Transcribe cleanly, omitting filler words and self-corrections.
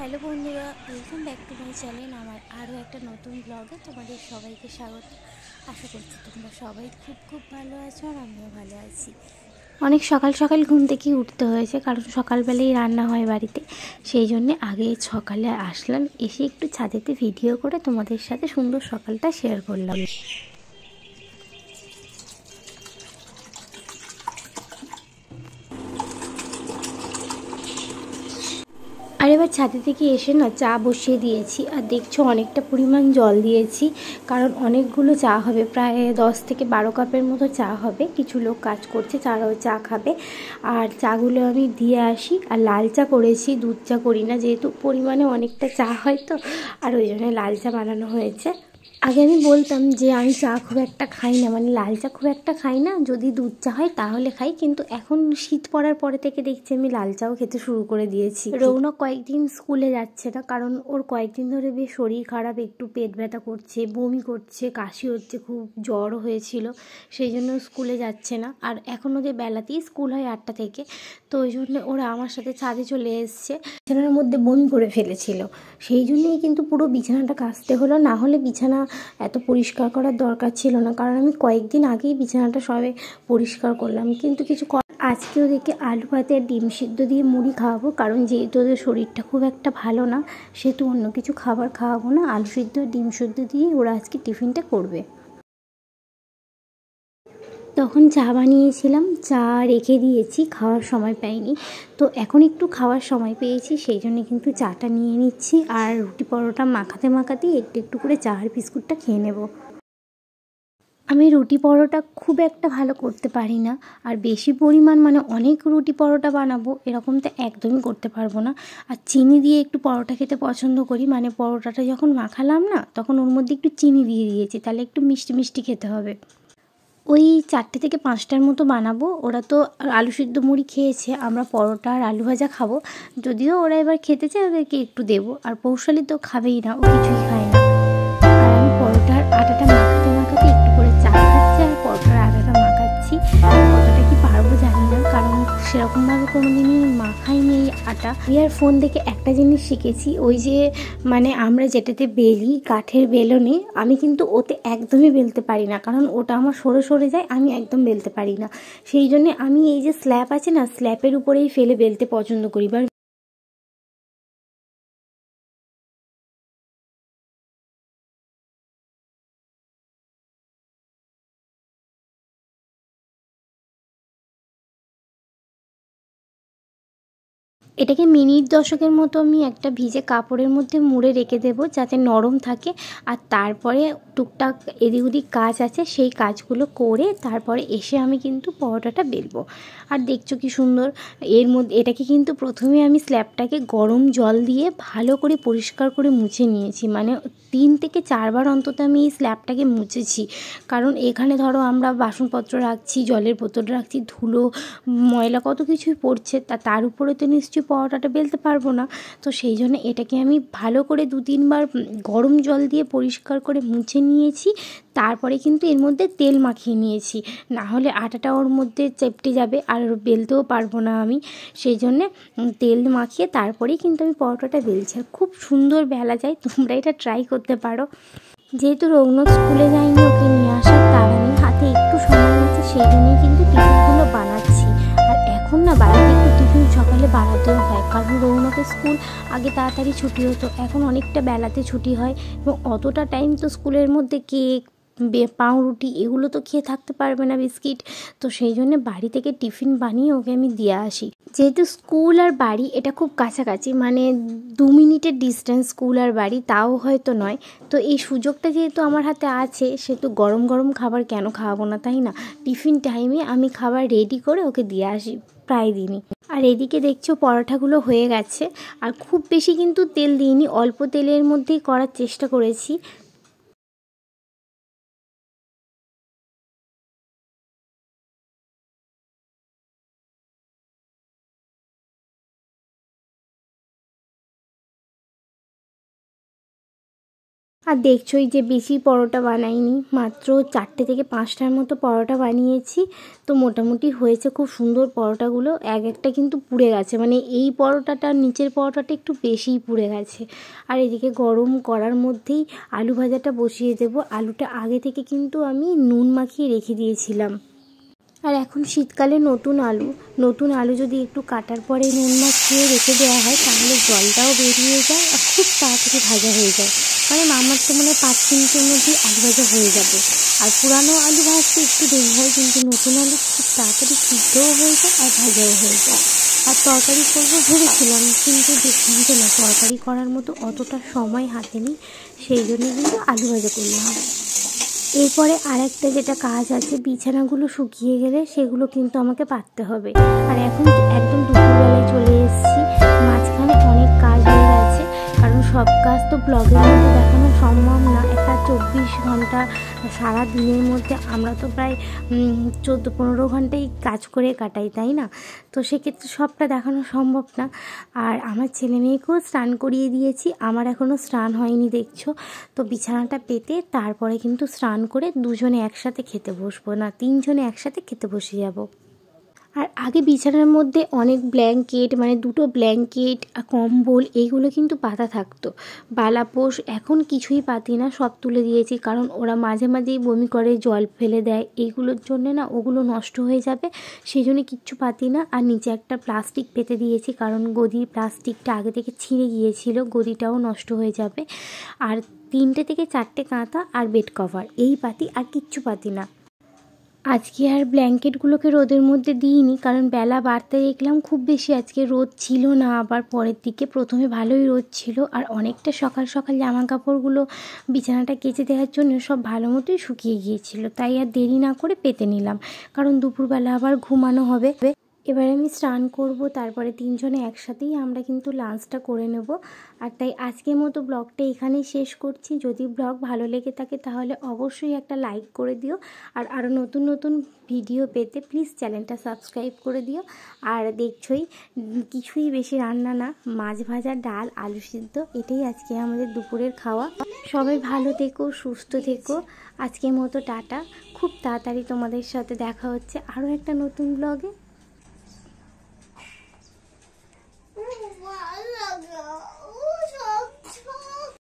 Hello বন্ধুরা, welcome back to my channel. আমার আরও একটা নতুন ব্লগে তোমাদের সবাইকে স্বাগত। আশা করছি তোমরা সবাই খুব খুব ভালো আছো আর আমিও ভালো আছি। অনেক সকাল সকাল ঘুম থেকে উঠতে হয়েছে, কারণ সকালবেলাই রান্না হয় বাড়িতে। সেই জন্যে আগে সকালে আসলাম, এসে একটু ছাদেতে ভিডিও করে তোমাদের সাথে সুন্দর সকালটা শেয়ার করলাম। আর এবার ছাদে থেকে এসে না চা বসিয়ে দিয়েছি, আর দেখছো অনেকটা পরিমাণ জল দিয়েছি, কারণ অনেকগুলো চা হবে, প্রায় 10 থেকে 12 কাপের মতো চা হবে। কিছু লোক কাজ করছে, তারাও চা খাবে। আর চাগুলো আমি দিয়ে আসি। আর লাল চা করেছি, দুধ চা করি না, যেহেতু পরিমাণে অনেকটা চা হয় তো, আর ওই জন্য লাল চা বানানো হয়েছে। আগে আমি বলতাম যে আমি চা খুব একটা খাই না, মানে লাল চা খুব একটা খাই না, যদি দুধ চা হয় তাহলে খাই। কিন্তু এখন শীত পড়ার পরে থেকে দেখছি আমি লাল চাও খেতে শুরু করে দিয়েছি। রৌনক কয়েকদিন স্কুলে যাচ্ছে না, কারণ ওর কয়েকদিন ধরে বেশ শরীর খারাপ, একটু পেট ব্যথা করছে, বমি করছে, কাশি হচ্ছে, খুব জ্বরও হয়েছিল। সেই জন্য স্কুলে যাচ্ছে না। আর এখন ওদের বেলাতেই স্কুল হয় 8টা থেকে, তো ওই জন্য ওরা আমার সাথে ছাদে চলে এসছে। বিছানার মধ্যে বমি করে ফেলেছিল, সেই জন্যই কিন্তু পুরো বিছানাটা কাচতে হলো, না হলে বিছানা এত পরিষ্কার করার দরকার ছিল না, কারণ আমি কয়েকদিন আগেই বিছানাটা সবে পরিষ্কার করলাম। কিন্তু কিছু আজকে ওদেরকে আলু ভাতে আর ডিম সিদ্ধ দিয়ে মুড়ি খাওয়াবো, কারণ যেহেতু ওদের শরীরটা খুব একটা ভালো না, সেহেতু অন্য কিছু খাবার খাওয়াবো না। আলু সিদ্ধ ডিম সিদ্ধ দিয়ে ওরা আজকে টিফিনটা করবে। তখন চা বানিয়েছিলাম, চা রেখে দিয়েছি, খাওয়ার সময় পাইনি, তো এখন একটু খাওয়ার সময় পেয়েছি, সেই জন্য কিন্তু চাটা নিয়ে নিচ্ছি। আর রুটি পরোটা মাখাতে মাখাতেই একটু একটু করে চা আর বিস্কুটটা খেয়ে নেব। আমি রুটি পরোটা খুব একটা ভালো করতে পারি না, আর বেশি পরিমাণ মানে অনেক রুটি পরোটা বানাবো এরকম তো একদমই করতে পারবো না। আর চিনি দিয়ে একটু পরোটা খেতে পছন্দ করি, মানে পরোটাটা যখন মাখালাম না, তখন ওর মধ্যে একটু চিনি দিয়ে দিয়েছি, তাহলে একটু মিষ্টি মিষ্টি খেতে হবে। ওই 4টে থেকে 5টার মতো বানাবো। ওরা তো আলু সিদ্ধ মুড়ি খেয়েছে, আমরা পরোটা আর আলু ভাজা খাবো। যদিও ওরা এবার খেতে চায়, ওদেরকে একটু দেবো। আর পৌশালি তো খাবেই না, ও কিছুই খায় না। আর আমি পরোটার আটাটা মাখাতে মাখাতে একটু করে চা খাচ্ছি, আর পরোটার আটাটা মাখাচ্ছি। কতটা কি পারবো জানি না, কারণ সেরকমভাবে কোনোদিনই মাখাইনি এই আটা। আমি আর ফোন দেখে একটা জিনিস শিখেছি, ওই যে মানে আমরা যেটাতে বেলি কাঠের বেলনে, আমি কিন্তু ওতে একদমই বেলতে পারি না, কারণ ওটা আমার সরে সরে যায়, আমি একদম বেলতে পারি না। সেই জন্যে আমি এই যে স্ল্যাব আছে না, স্ল্যাবের উপরেই ফেলে বেলতে পছন্দ করি। বা এটাকে মিনিট 10কের মতো আমি একটা ভিজে কাপড়ের মধ্যে মুড়ে রেখে দেবো, যাতে নরম থাকে। আর তারপরে টুকটাক এদিক ওদিক কাজ আছে, সেই কাজগুলো করে তারপরে এসে আমি কিন্তু পরোটাটা বেলবো। আর দেখছো কি সুন্দর, এর মধ্যে এটাকে কিন্তু প্রথমে আমি স্ল্যাবটাকে গরম জল দিয়ে ভালো করে পরিষ্কার করে মুছে নিয়েছি, মানে 3 থেকে 4 বার অন্তত আমি এই স্ল্যাবটাকে মুছেছি। কারণ এখানে ধরো আমরা বাসনপত্র রাখছি, জলের বোতল রাখছি, ধুলো ময়লা কত কিছুই পড়ছে, তার উপরে তো নিশ্চয়ই পরোটাটা বেলতে পারবো না। তো সেই জন্য এটাকে আমি ভালো করে 2-3 বার গরম জল দিয়ে পরিষ্কার করে মুছে নিয়েছি। তারপরে কিন্তু এর মধ্যে তেল মাখিয়ে নিয়েছি, না হলে আটাটা ওর মধ্যে চেপটে যাবে আর বেলতেও পারবো না আমি। সেই জন্যে তেল মাখিয়ে তারপরেই কিন্তু আমি পরোটাটা বেলছি, আর খুব সুন্দর বেলা যায়। তোমরা এটা ট্রাই করতে পারো। যেহেতু রৌনক স্কুলে যায়নি, ওকে নিয়ে আসার তাড়া নেই, হাতে একটু সময় আছে, সেই জন্যই কিন্তু টিফিনগুলো বানাচ্ছি। আর এখন না বাড়িতে একটু টিফিন সকালে বানাতেও হয়, কারণ রৌনকের স্কুল আগে তাড়াতাড়ি ছুটি হতো, এখন অনেকটা বেলাতে ছুটি হয়, এবং অতটা টাইম তো স্কুলের মধ্যে কেক পাউরুটি এগুলো তো খেয়ে থাকতে পারবে না, বিস্কিট। তো সেই জন্য বাড়ি থেকে টিফিন বানিয়ে ওকে আমি দিয়ে আসি। যেহেতু স্কুল আর বাড়ি এটা খুব কাছাকাছি, মানে 2 মিনিটের ডিস্টেন্স স্কুল আর বাড়ি, তাও হয়তো নয়। তো এই সুযোগটা যেহেতু আমার হাতে আছে, সেহেতু গরম গরম খাবার কেন খাওয়াবো না, তাই না? টিফিন টাইমে আমি খাবার রেডি করে ওকে দিয়ে আসি প্রায় দিনই। আর এদিকে দেখছো পরোটাগুলো হয়ে গেছে, আর খুব বেশি কিন্তু তেল দিইনি, অল্প তেলের মধ্যেই করার চেষ্টা করেছি। আর দেখছোই যে বেশি পরোটা বানাইনি, মাত্র 4টে থেকে 5টার মতো পরোটা বানিয়েছি। তো মোটামুটি হয়েছে খুব সুন্দর পরোটাগুলো। একটা কিন্তু পুড়ে গেছে, মানে এই পরোটাটা নিচের পরোটাটা একটু বেশিই পুড়ে গেছে। আর এদিকে গরম করার মধ্যেই আলু ভাজাটা বসিয়ে দেবো। আলুটা আগে থেকে কিন্তু আমি নুন মাখিয়ে রেখে দিয়েছিলাম। আর এখন শীতকালে নতুন আলু যদি একটু কাটার পরে নুন মাখিয়ে রেখে দেওয়া হয় তাহলে জলটাও বেরিয়ে যায় আর খুব তাড়াতাড়ি ভাজা হয়ে যায়। মানে আমার তো মনে হয় 5 মিনিটের মধ্যেই আলু ভাজা হয়ে যাবে। আর পুরানো আলু ভাজতে একটু দেরি হয়, কিন্তু নতুন আলু খুব তাড়াতাড়ি সিদ্ধও হয়ে যায় আর ভাজাও হয়ে যায়। আর তরকারি করবো ভেবেছিলাম, কিন্তু দেখলাম যে না, তরকারি করার মতো অতটা সময় হাতে নেই, সেই জন্য কিন্তু আলু ভাজা করলাম। এরপরে আরেকটা যেটা কাজ আছে, বিছানাগুলো শুকিয়ে গেলে সেগুলো কিন্তু আমাকে পাততে হবে। আর এখন একদম দুপুরবেলায় চলে এসেছি, মাঝখানে অনেক কাজ হয়ে গেছে, কারণ সব কাজ তো ব্লগের মধ্যে দেখানো সম্ভব না। একটা 24 ঘন্টা সারা দিনের মধ্যে আমরা তো প্রায় 14-15 ঘন্টাই কাজ করে কাটাই, তাই না? তো সেক্ষেত্রে সবটা দেখানো সম্ভব না। আর আমার ছেলে মেয়েকেও স্নান করিয়ে দিয়েছি, আমার এখনও স্নান হয়নি দেখছো। তো বিছানাটা পেতে তারপরে কিন্তু স্নান করে দুজনে একসাথে খেতে বসবো, না 3জনে একসাথে খেতে বসে যাব। আর আগে বিছানার মধ্যে অনেক ব্ল্যাঙ্কেট, মানে 2টো ব্ল্যাঙ্কেট আর কম্বল এইগুলো কিন্তু পাতা থাকতো, বালাপোষ। এখন কিছুই পাতি না, সব তুলে দিয়েছি, কারণ ওরা মাঝে মাঝেই বমি করে, জল ফেলে দেয়, এইগুলোর জন্য না ওগুলো নষ্ট হয়ে যাবে, সেই জন্য কিচ্ছু পাতি না। আর নিচে একটা প্লাস্টিক পেতে দিয়েছি, কারণ গদির প্লাস্টিকটা আগে থেকে ছিঁড়ে গিয়েছিল, গদিটাও নষ্ট হয়ে যাবে। আর 3টে থেকে 4টে কাঁথা আর বেড কভার, এই পাতি, আর কিচ্ছু পাতি না। আজকে আর ব্ল্যাঙ্কেটগুলোকে রোদের মধ্যে দিইনি, কারণ বেলা বাড়তে দেখলাম খুব বেশি আজকে রোদ ছিল না। আবার পরের দিকে প্রথমে ভালোই রোদ ছিল, আর অনেকটা সকাল সকাল জামা কাপড়গুলো বিছানাটা কেচে দেওয়ার জন্য সব ভালো মতোই শুকিয়ে গিয়েছিল, তাই আর দেরি না করে পেতে নিলাম, কারণ দুপুরবেলা আবার ঘুমানো হবে। এবার আমি স্নান করব, তারপরে 3জনে একসাথেই আমরা কিন্তু লাঞ্চটা করে নেব। আর তাই আজকের মতো ব্লগটা এখানেই শেষ করছি। যদি ব্লগ ভালো লেগে থাকে তাহলে অবশ্যই একটা লাইক করে দিও, আর আরও নতুন নতুন ভিডিও পেতে প্লিজ চ্যানেলটা সাবস্ক্রাইব করে দিও। আর দেখছোই কিছুই বেশি রান্না না, মাছ ভাজা, ডাল, আলু সিদ্ধ, এটাই আজকে আমাদের দুপুরের খাওয়া। সবাই ভালো থেকো, সুস্থ থেকো। আজকের মতো টাটা। খুব তাড়াতাড়ি তোমাদের সাথে দেখা হচ্ছে আরও একটা নতুন ব্লগে।